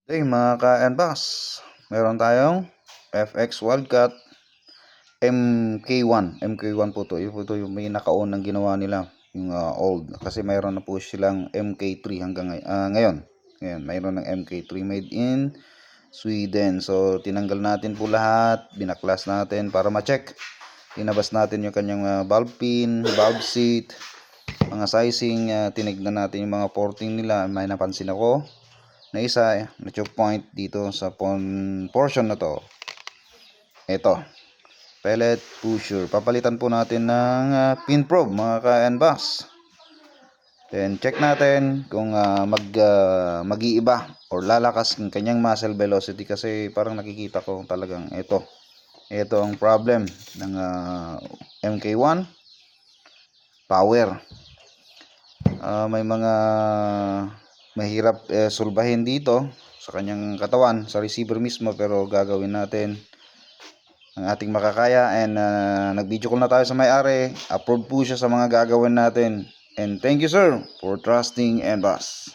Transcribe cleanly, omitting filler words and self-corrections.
Okay, mga ka-Nbox, meron tayong FX Wildcat MK1 po to. Ito yung may nakaunang ginawa nila, yung old. Kasi mayroon na po silang MK3 hanggang ngayon. Ngayon, mayroon ng MK3 made in Sweden. So, tinanggal natin po lahat, binaklas natin para ma-check. Tinabas natin yung kanyang valve pin, valve seat, mga sizing, tinignan natin yung mga porting nila. May napansin ako na isa na choke point dito sa portion na to. Ito, pellet pusher. Papalitan po natin ng pin probe, mga ka-Nbox. Then check natin kung mag-iiba or lalakas ng kanyang muzzle velocity, kasi parang nakikita ko talagang ito ang problem ng MK1 power. May mga mahirap sulbahin dito sa kanyang katawan, sa receiver mismo, pero gagawin natin ang ating makakaya. And nag-video call na tayo sa may-ari, approve po siya sa mga gagawin natin. And thank you sir for trusting Nbox.